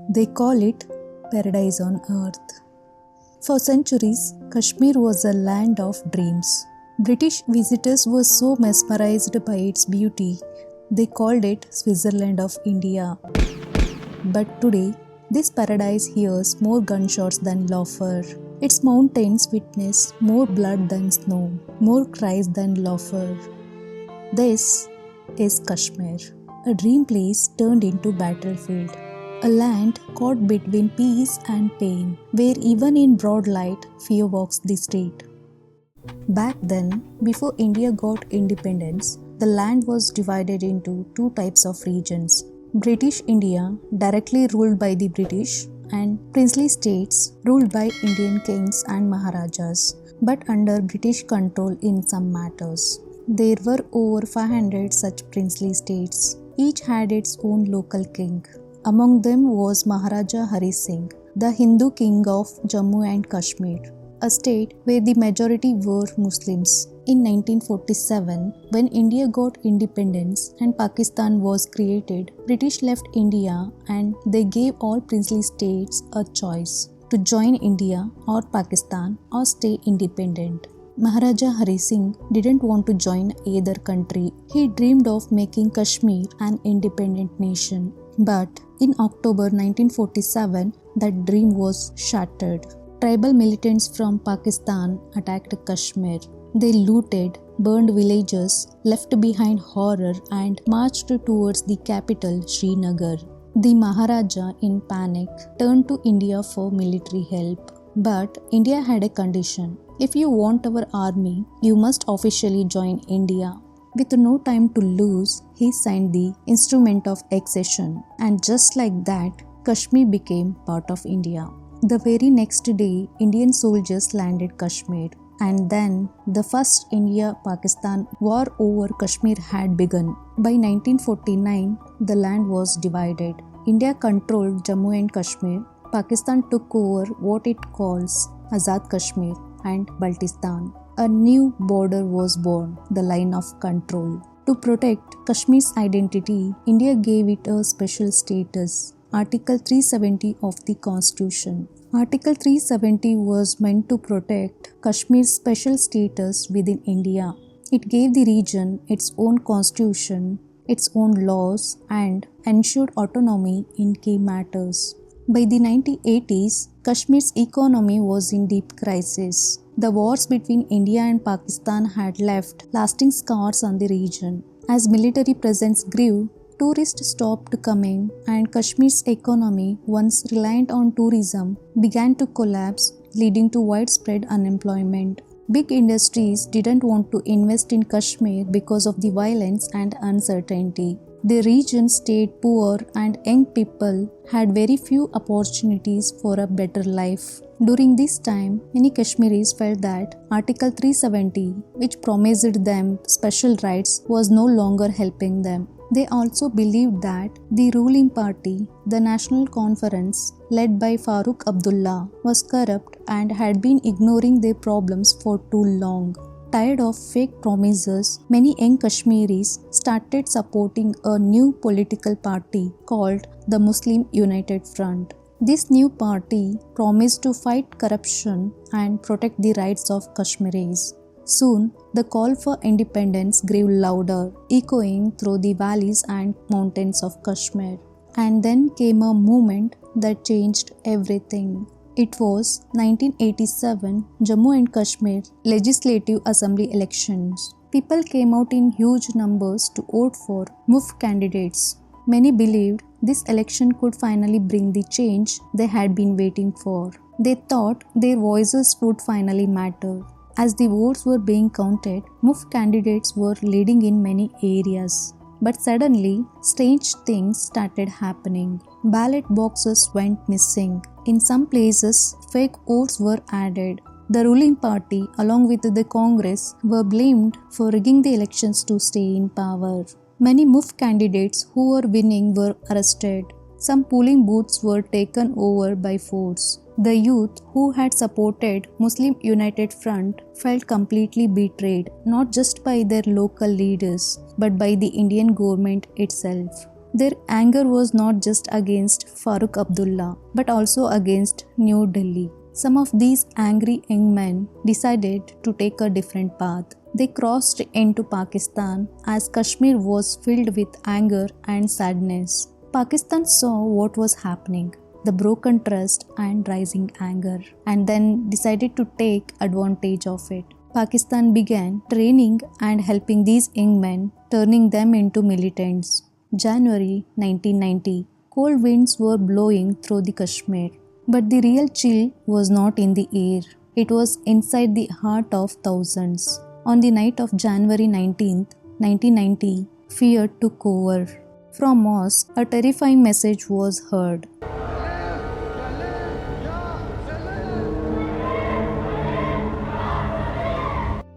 They call it paradise on earth. For centuries, Kashmir was a land of dreams. British visitors were so mesmerized by its beauty, they called it Switzerland of India. But today, this paradise hears more gunshots than laughter. Its mountains witness more blood than snow, more cries than laughter. This is Kashmir, a dream place turned into battlefield. A land caught between peace and pain, where even in broad light, fear walks the street. Back then, before India got independence, the land was divided into two types of regions. British India, directly ruled by the British, and princely states ruled by Indian kings and maharajas, but under British control in some matters. There were over 500 such princely states. Each had its own local king. Among them was Maharaja Hari Singh, the Hindu king of Jammu and Kashmir, a state where the majority were Muslims. In 1947, when India got independence and Pakistan was created, British left India and they gave all princely states a choice to join India or Pakistan or stay independent. Maharaja Hari Singh didn't want to join either country. He dreamed of making Kashmir an independent nation. But in October 1947, that dream was shattered. Tribal militants from Pakistan attacked Kashmir. They looted, burned villages, left behind horror and marched towards the capital, Srinagar. The Maharaja, in panic, turned to India for military help. But India had a condition. If you want our army, you must officially join India. With no time to lose, he signed the Instrument of Accession. And just like that, Kashmir became part of India. The very next day, Indian soldiers landed Kashmir. And then, the first India-Pakistan war over Kashmir had begun. By 1949, the land was divided. India controlled Jammu and Kashmir. Pakistan took over what it calls Azad Kashmir and Baltistan. A new border was born, the line of control. To protect Kashmir's identity, India gave it a special status. Article 370 of the Constitution. Article 370 was meant to protect Kashmir's special status within India. It gave the region its own constitution, its own laws, and ensured autonomy in key matters. By the 1980s, Kashmir's economy was in deep crisis. The wars between India and Pakistan had left lasting scars on the region. As military presence grew, tourists stopped coming and Kashmir's economy, once reliant on tourism, began to collapse, leading to widespread unemployment. Big industries didn't want to invest in Kashmir because of the violence and uncertainty. The region stayed poor and young people had very few opportunities for a better life. During this time, many Kashmiris felt that Article 370, which promised them special rights, was no longer helping them. They also believed that the ruling party, the National Conference, led by Farooq Abdullah, was corrupt and had been ignoring their problems for too long. Tired of fake promises, many young Kashmiris started supporting a new political party called the Muslim United Front. This new party promised to fight corruption and protect the rights of Kashmiris. Soon, the call for independence grew louder, echoing through the valleys and mountains of Kashmir. And then came a moment that changed everything. It was 1987 Jammu and Kashmir Legislative Assembly elections. People came out in huge numbers to vote for MUF candidates. Many believed this election could finally bring the change they had been waiting for. They thought their voices would finally matter. As the votes were being counted, MUF candidates were leading in many areas. But suddenly, strange things started happening. Ballot boxes went missing. In some places, fake votes were added. The ruling party, along with the Congress, were blamed for rigging the elections to stay in power. Many MUF candidates who were winning were arrested. Some polling booths were taken over by force. The youth who had supported Muslim United Front felt completely betrayed, not just by their local leaders, but by the Indian government itself. Their anger was not just against Farooq Abdullah, but also against New Delhi. Some of these angry young men decided to take a different path. They crossed into Pakistan as Kashmir was filled with anger and sadness. Pakistan saw what was happening, the broken trust and rising anger, and then decided to take advantage of it. Pakistan began training and helping these young men, turning them into militants. January 1990, cold winds were blowing through the Kashmir. But the real chill was not in the air. It was inside the heart of thousands. On the night of January 19th, 1990, fear took over. From mosque, a terrifying message was heard.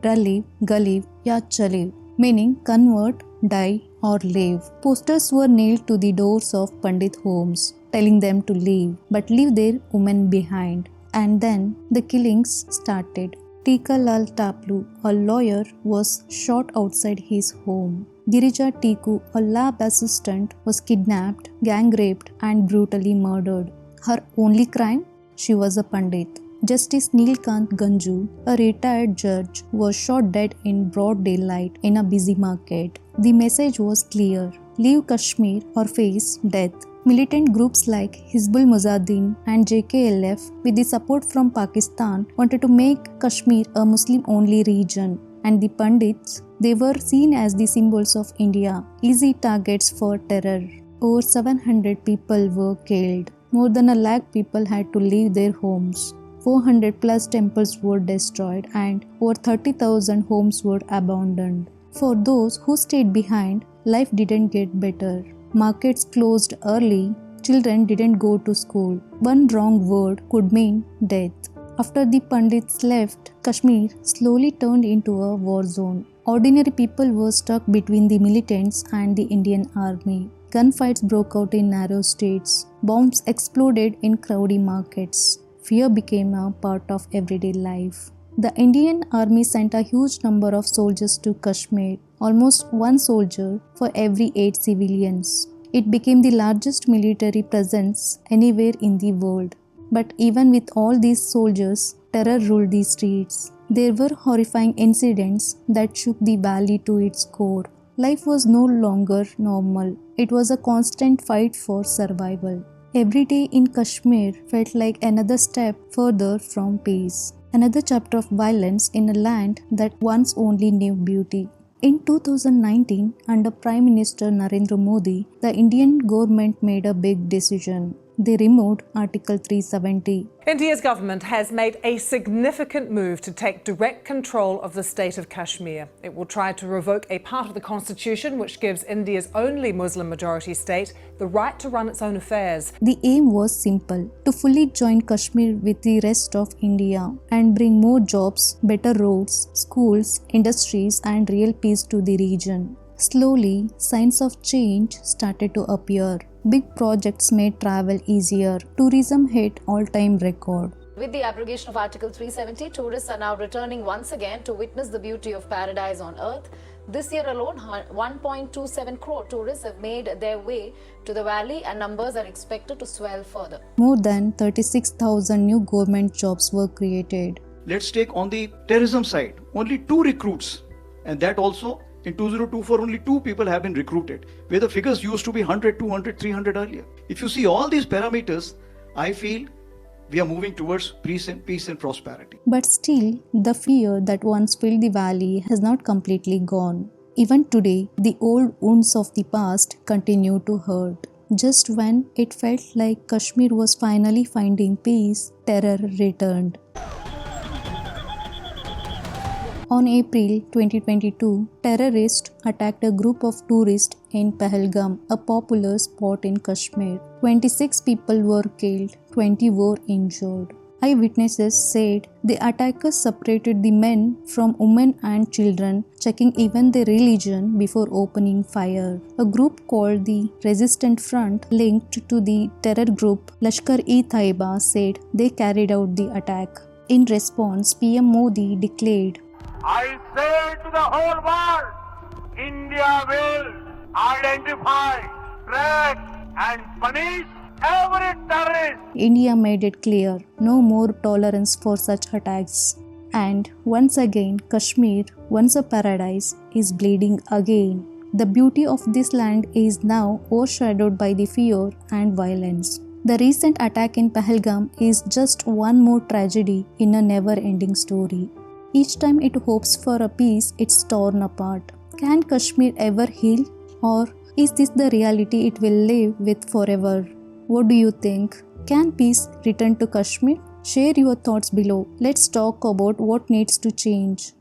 Rally, Galiv, Ya Chaliv, meaning convert, die or live. Posters were nailed to the doors of Pandit homes, telling them to leave, but leave their women behind. And then the killings started. Tika Lal Taplu, a lawyer, was shot outside his home. Girija Tiku, a lab assistant, was kidnapped, gang raped and brutally murdered. Her only crime? She was a Pandit. Justice Neelkant Ganju, a retired judge, was shot dead in broad daylight in a busy market. The message was clear: leave Kashmir or face death. Militant groups like Hizbul Mujahideen and JKLF, with the support from Pakistan, wanted to make Kashmir a Muslim-only region. And the Pandits, they were seen as the symbols of India, easy targets for terror. Over 700 people were killed. More than 1 lakh people had to leave their homes. 400 plus temples were destroyed and over 30,000 homes were abandoned. For those who stayed behind, life didn't get better. Markets closed early, children didn't go to school. One wrong word could mean death. After the Pandits left, Kashmir slowly turned into a war zone. Ordinary people were stuck between the militants and the Indian army. Gunfights broke out in narrow streets. Bombs exploded in crowded markets. Fear became a part of everyday life. The Indian army sent a huge number of soldiers to Kashmir, almost 1 soldier for every 8 civilians. It became the largest military presence anywhere in the world. But even with all these soldiers, terror ruled the streets. There were horrifying incidents that shook the valley to its core. Life was no longer normal. It was a constant fight for survival. Every day in Kashmir felt like another step further from peace, another chapter of violence in a land that once only knew beauty. In 2019, under Prime Minister Narendra Modi, the Indian government made a big decision. They removed Article 370. India's government has made a significant move to take direct control of the state of Kashmir. It will try to revoke a part of the constitution which gives India's only Muslim-majority state the right to run its own affairs. The aim was simple: to fully join Kashmir with the rest of India and bring more jobs, better roads, schools, industries and real peace to the region. Slowly, signs of change started to appear. Big projects made travel easier. Tourism hit all-time record. With the abrogation of Article 370, tourists are now returning once again to witness the beauty of paradise on earth. This year alone, 1.27 crore tourists have made their way to the valley and numbers are expected to swell further. More than 36,000 new government jobs were created. Let's take on the terrorism side, only 2 recruits, and that also in 2024 only 2 people have been recruited, where the figures used to be 100, 200, 300 earlier. If you see all these parameters, I feel we are moving towards peace and prosperity. But still, the fear that once filled the valley has not completely gone. Even today, the old wounds of the past continue to hurt. Just when it felt like Kashmir was finally finding peace, terror returned. On April 2022, terrorists attacked a group of tourists in Pahalgam, a popular spot in Kashmir. 26 people were killed, 20 were injured. Eyewitnesses said the attackers separated the men from women and children, checking even their religion before opening fire. A group called the Resistant Front, linked to the terror group Lashkar-e-Taiba, said they carried out the attack. In response, PM Modi declared, I say to the whole world, India will identify track and punish every terrorist. India made it clear no more tolerance for such attacks. And once again, Kashmir, once a paradise, is bleeding again. The beauty of this land is now overshadowed by the fear and violence. The recent attack in Pahalgam is just one more tragedy in a never-ending story. Each time it hopes for a peace, it's torn apart. Can Kashmir ever heal? Or is this the reality it will live with forever? What do you think? Can peace return to Kashmir? Share your thoughts below. Let's talk about what needs to change.